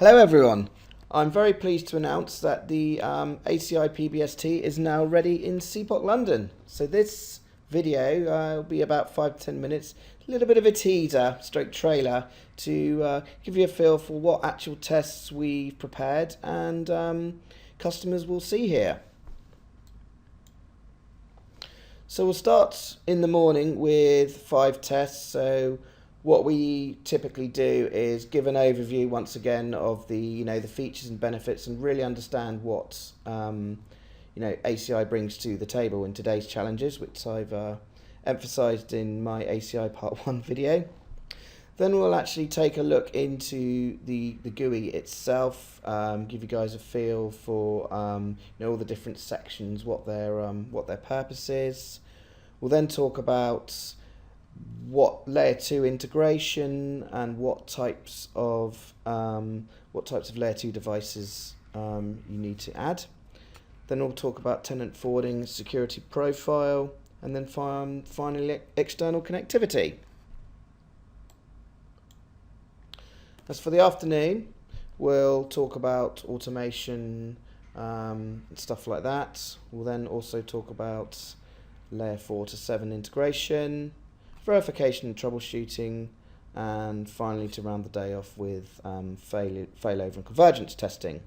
Hello everyone, I'm very pleased to announce that the ACI PBST is now ready in CPOC London. So this video will be about 5 to 10 minutes, a little bit of a teaser, stroke trailer, to give you a feel for what actual tests we've prepared and customers will see here. So we'll start in the morning with 5 tests. So what we typically do is give an overview once again of the the features and benefits, and really understand what ACI brings to the table in today's challenges, which I've emphasized in my ACI Part 1 video. Then we'll actually take a look into the GUI itself, give you guys a feel for all the different sections, what their purpose is. We'll then talk about what layer 2 integration and what types of layer 2 devices you need to add. Then we'll talk about tenant forwarding, security profile, and then finally external connectivity. As for the afternoon, we'll talk about automation and stuff like that. We'll then also talk about layer 4 to 7 integration, verification and troubleshooting, and finally to round the day off with failover and convergence testing.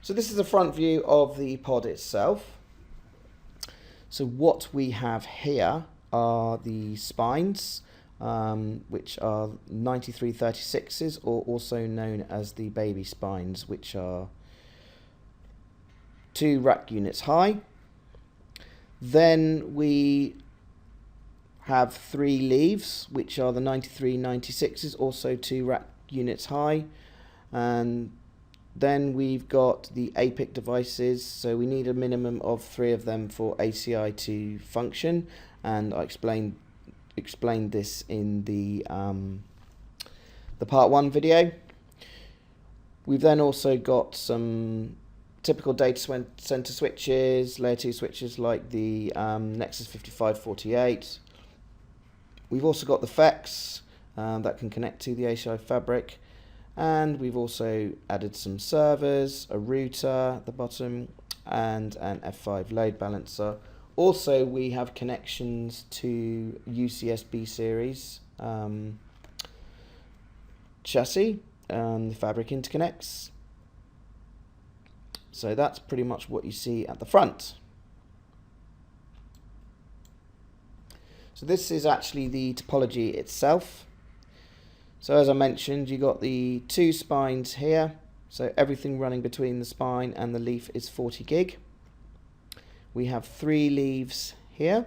So this is a front view of the pod itself. So what we have here are the spines, which are 9336s, or also known as the baby spines, which are 2 rack units high. Then we have 3 leaves, which are the 9396s, also 2 rack units high. And then we've got the APIC devices, so we need a minimum of 3 of them for ACI to function, and I explained this in the Part 1 video. We've then also got some typical data center switches, layer 2 switches like the Nexus 5548. We've also got the FEX that can connect to the ACI fabric, and we've also added some servers, a router at the bottom, and an F5 load balancer. Also, we have connections to UCS B series chassis, the fabric interconnects. So that's pretty much what you see at the front. So this is actually the topology itself. So as I mentioned, you got the 2 spines here. So everything running between the spine and the leaf is 40 gig. We have 3 leaves here.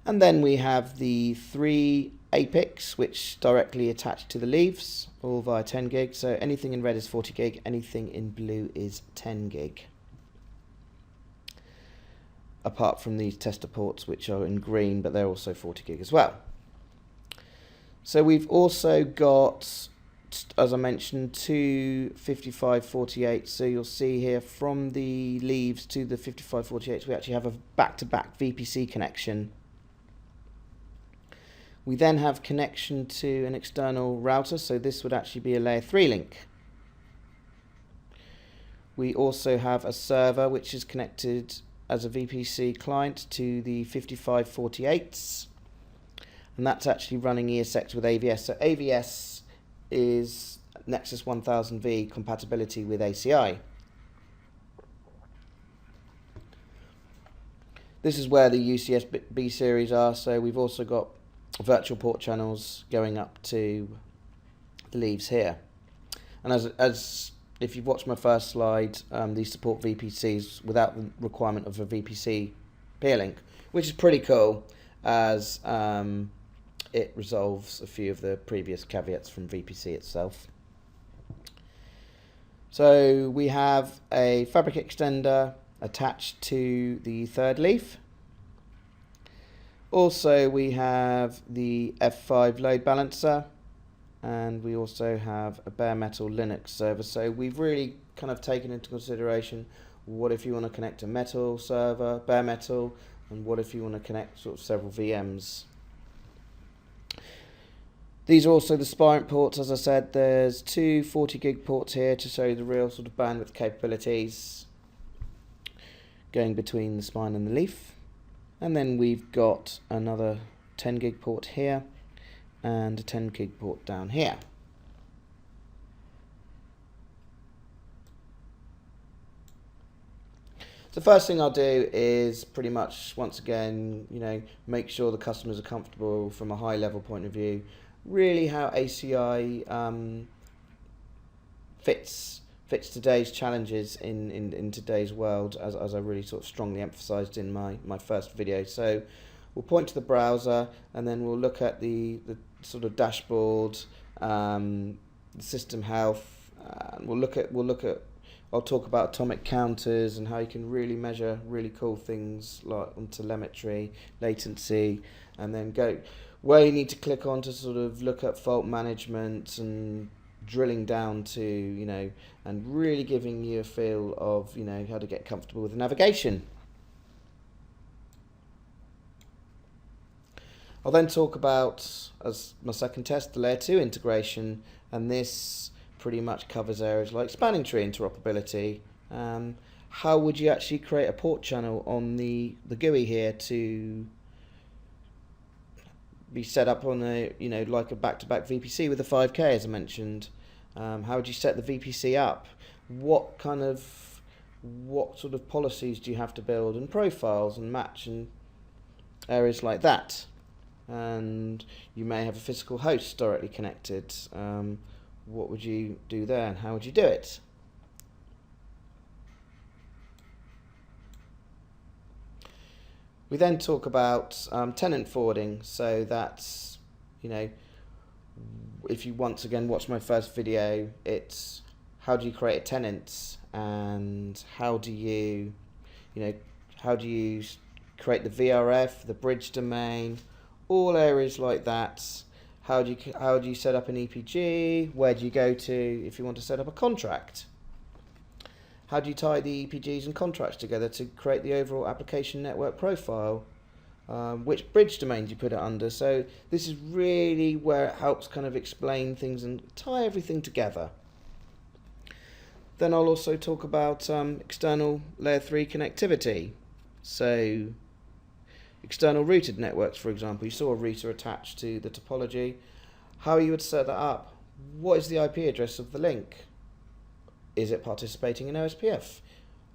And then we have the 3 APICs, which directly attach to the leaves, all via 10 gig. So anything in red is 40 gig, anything in blue is 10 gig. Apart from these tester ports, which are in green, but they're also 40 gig as well. So we've also got, as I mentioned, 2 5548. So you'll see here from the leaves to the 5548s, we actually have a back-to-back VPC connection. We then have connection to an external router, so this would actually be a layer 3 link. We also have a server which is connected as a VPC client to the 5548s, and that's actually running ESX with AVS. So AVS is Nexus 1000V compatibility with ACI. This is where the UCS B series are, so we've also got virtual port channels going up to the leaves here. And as if you've watched my first slide, these support VPCs without the requirement of a VPC peer link, which is pretty cool, as it resolves a few of the previous caveats from VPC itself. So we have a fabric extender attached to the 3rd leaf. Also, we have the F5 load balancer, and we also have a bare metal Linux server. So we've really kind of taken into consideration, what if you want to connect a metal server, bare metal, and what if you want to connect sort of several VMs. These are also the Spirent ports. As I said, there's two 40 gig ports here to show you the real sort of bandwidth capabilities going between the spine and the leaf. And then we've got another 10 gig port here and a 10 gig port down here. The first thing I'll do is pretty much, once again, make sure the customers are comfortable from a high level point of view, really how ACI fits today's challenges in today's world, as I really sort of strongly emphasized in my first video. So we'll point to the browser, and then we'll look at the sort of dashboard, the system health, and we'll look at I'll talk about atomic counters and how you can really measure really cool things like on telemetry, latency, and then go where you need to click on to sort of look at fault management and drilling down to, and really giving you a feel of, how to get comfortable with the navigation. I'll then talk about, as my second test, the layer 2 integration, and this pretty much covers areas like spanning tree interoperability. How would you actually create a port channel on the GUI here to be set up on a, like a back-to-back VPC with a 5K, as I mentioned? How would you set the VPC up? What sort of policies do you have to build, and profiles and match and areas like that? And you may have a physical host directly connected. What would you do there, and how would you do it? We then talk about tenant forwarding. So that's, if you once again watch my first video, it's how do you create a tenant, and how do you create the VRF, the bridge domain, all areas like that. How do you set up an EPG? Where do you go to if you want to set up a contract? How do you tie the EPGs and contracts together to create the overall application network profile? Which bridge domain do you put it under? So this is really where it helps kind of explain things and tie everything together. Then I'll also talk about external layer 3 connectivity. So external routed networks, for example, you saw a router attached to the topology. How you would set that up? What is the IP address of the link? Is it participating in OSPF?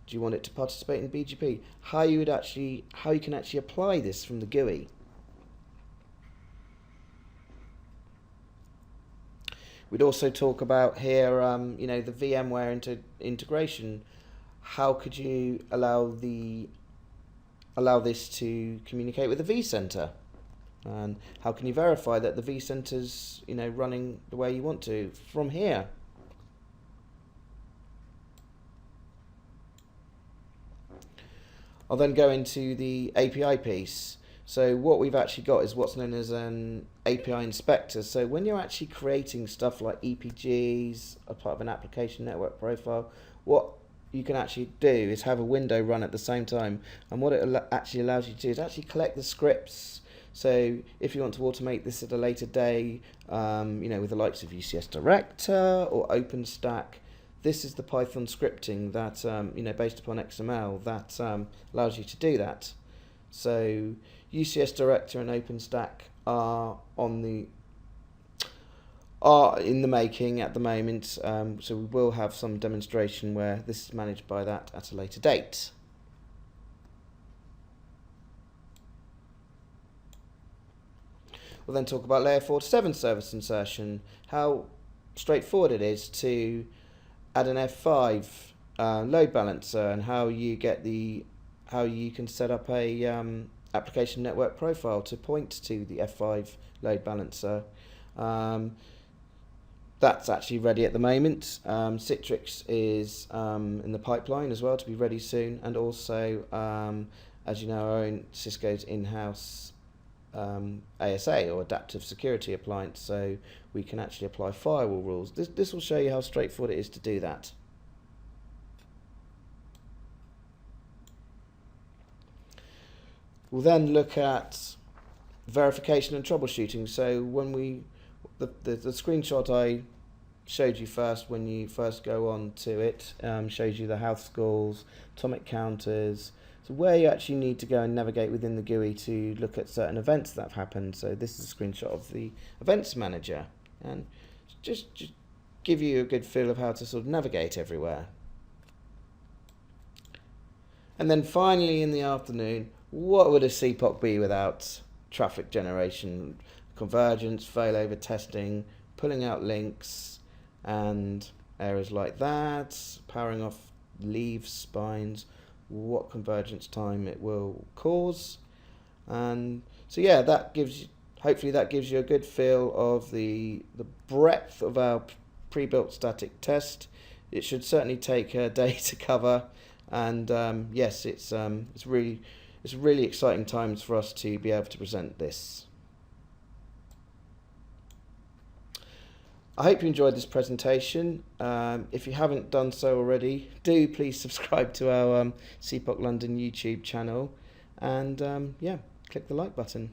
Do you want it to participate in BGP? How you can actually apply this from the GUI. We'd also talk about here, the VMware integration. How could you allow this to communicate with the vCenter? And how can you verify that the vCenter's running the way you want to from here? I'll then go into the API piece. So what we've actually got is what's known as an API inspector. So when you're actually creating stuff like EPGs, as part of an application network profile, what you can actually do is have a window run at the same time. And what it actually allows you to do is actually collect the scripts. So if you want to automate this at a later day, with the likes of UCS Director or OpenStack, this is the Python scripting that, based upon XML, that allows you to do that. So UCS Director and OpenStack are in the making at the moment. So we will have some demonstration where this is managed by that at a later date. We'll then talk about layer 4 to 7 service insertion, how straightforward it is to add an F5 load balancer, and how you can set up a application network profile to point to the F5 load balancer. That's actually ready at the moment. Citrix is in the pipeline as well to be ready soon, and also, as you know, our own Cisco's in-house ASA, or adaptive security appliance, so we can actually apply firewall rules. This will show you how straightforward it is to do that. We'll then look at verification and troubleshooting. So when we the screenshot I showed you first when you first go on to it shows you the house schools, atomic counters, so where you actually need to go and navigate within the GUI to look at certain events that have happened. So this is a screenshot of the events manager, and just give you a good feel of how to sort of navigate everywhere. And then finally in the afternoon, what would a CPOC be without traffic generation, convergence, failover testing, pulling out links and areas like that, powering off leaves, spines, what convergence time it will cause. And so yeah, that gives you, hopefully that gives you a good feel of the breadth of our pre-built static test. It should certainly take a day to cover, and yes, it's really exciting times for us to be able to present this. I hope you enjoyed this presentation. If you haven't done so already, do please subscribe to our CPOC London YouTube channel, and yeah, click the like button.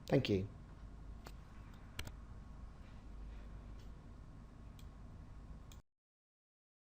Thank you.